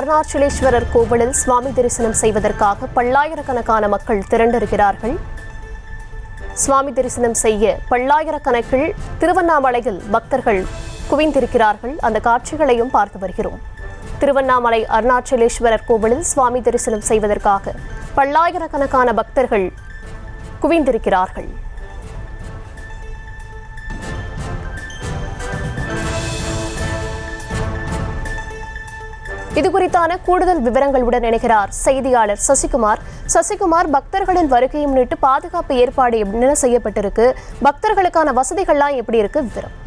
அருணாச்சலேஸ்வரர் கோவிலில் சுவாமி தரிசனம் செய்வதற்காக பல்லாயிரக்கணக்கான மக்கள் திரண்டிருக்கிறார்கள். சுவாமி தரிசனம் செய்ய பல்லாயிரக்கணக்கில் திருவண்ணாமலையில் பக்தர்கள் குவிந்திருக்கிறார்கள். அந்த காட்சிகளையும் பார்த்து வருகிறோம். திருவண்ணாமலை அருணாச்சலேஸ்வரர் கோவிலில் சுவாமி தரிசனம் செய்வதற்காக பல்லாயிரக்கணக்கான பக்தர்கள் குவிந்திருக்கிறார்கள். இது குறித்தான கூடுதல் விவரங்களுடன் இணைகிறார் செய்தியாளர் சசிகுமார். சசிகுமார், பக்தர்களின் வருகையை முன்னிட்டு பாதுகாப்பு ஏற்பாடு என்ன செய்யப்பட்டிருக்கு? பக்தர்களுக்கான வசதிகள்லாம் எப்படி இருக்கு? விவரம்.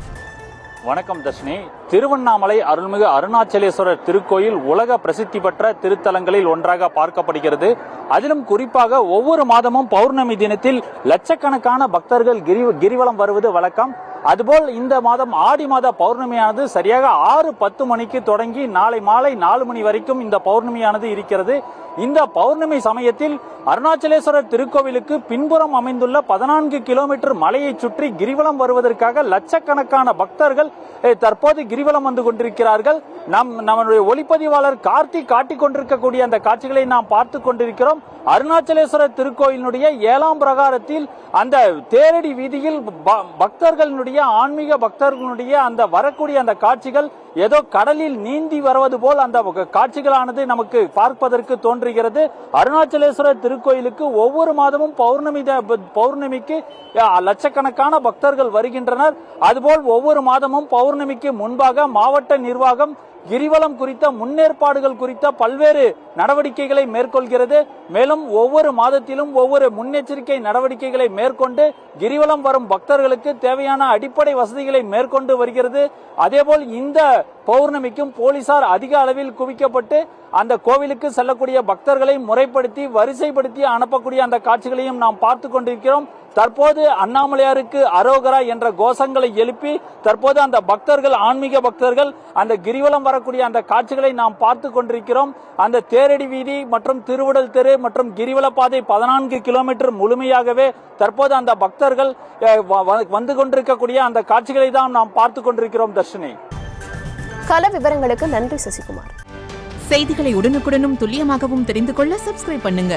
வணக்கம் தர்ஷினி. திருவண்ணாமலை அருள்மிகு அருணாச்சலேஸ்வரர் திருக்கோயில் உலக பிரசித்தி பெற்ற திருத்தலங்களில் ஒன்றாக பார்க்கப்படுகிறது. அதிலும் குறிப்பாக ஒவ்வொரு மாதமும் பௌர்ணமி தினத்தில் லட்சக்கணக்கான பக்தர்கள் கிரிவலம் வருவது வழக்கம். அதுபோல் இந்த மாதம் ஆடி மாத பௌர்ணமியானது சரியாக 6:10 மணிக்கு தொடங்கி நாளை மாலை 4 மணி வரைக்கும் இந்த பௌர்ணமியானது இருக்கிறது. இந்த பௌர்ணமி சமயத்தில் அருணாச்சலேஸ்வரர் திருக்கோவிலுக்கு பின்புறம் அமைந்துள்ள 14 கிலோமீட்டர் மலையை சுற்றி கிரிவலம் வருவதற்காக லட்சக்கணக்கான பக்தர்கள் தற்போது கிரிவலம் வந்து கொண்டிருக்கிறார்கள். நம்முடைய ஒளிப்பதிவாளர் கார்த்திக் காட்டிக் கொண்டிருக்கக்கூடிய அந்த காட்சிகளை நாம் பார்த்து கொண்டிருக்கிறோம். அருணாச்சலேஸ்வரர் திருக்கோயிலுடைய 7ஆம் பிரகாரத்தில் அந்த தேரடி வீதியில் பக்தர்களுடைய ஆன்மீக பக்தர்களுடைய அந்த வரக்கூடிய அந்த காட்சிகள் ஏதோ கடலில் நீந்தி வருவது போல் அந்த காட்சிகளானது நமக்கு பார்ப்பதற்கு தோன்றுகிறது. அருணாச்சலேஸ்வரர் திருக்கோயிலுக்கு ஒவ்வொரு மாதமும் பௌர்ணமிக்கு லட்சக்கணக்கான பக்தர்கள் வருகின்றனர். அதுபோல் ஒவ்வொரு மாதமும் பௌர்ணமிக்கு முன்பாக மாவட்ட நிர்வாகம் கிரிவலம் குறித்த முன்னேற்பாடுகள் குறித்த பல்வேறு நடவடிக்கைகளை மேற்கொள்கிறது. மேலும் ஒவ்வொரு மாதத்திலும் ஒவ்வொரு முன்னெச்சரிக்கை நடவடிக்கைகளை மேற்கொண்டு கிரிவலம் வரும் பக்தர்களுக்கு தேவையான அடிப்படை வசதிகளை மேற்கொண்டு வருகிறது. அதேபோல் இந்த பௌர்ணமிக்கும் போலீசார் அதிக அளவில் குவிக்கப்பட்டு அந்த கோவிலுக்கு செல்லக்கூடிய பக்தர்களை முறைப்படுத்தி வரிசைப்படுத்தி அனுப்பக்கூடிய அந்த காட்சிகளையும் நாம் பார்த்து கொண்டிருக்கிறோம். தற்போது அண்ணாமலையாருக்கு அரோகரா என்ற கோஷங்களை எழுப்பி தற்போது அந்த பக்தர்கள் ஆன்மீக பக்தர்கள் அந்த கிரிவலம் வரக்கூடிய அந்த காட்சிகளை நாம் பார்த்து கொண்டிருக்கிறோம். அந்த தேரடி வீதி மற்றும் திருவுடல் தெரு மற்றும் கிரிவல பாதை 14 கிலோமீட்டர் முழுமையாகவே தற்போது அந்த பக்தர்கள் வந்து கொண்டிருக்கக்கூடிய அந்த காட்சிகளை தான் நாம் பார்த்து கொண்டிருக்கிறோம். தர்ஷினி, கள விவரங்களுக்கு நன்றி சசிகுமார். செய்திகளை உடனுக்குடனும் துல்லியமாகவும் தெரிந்து கொள்ள சப்ஸ்கிரைப் பண்ணுங்க.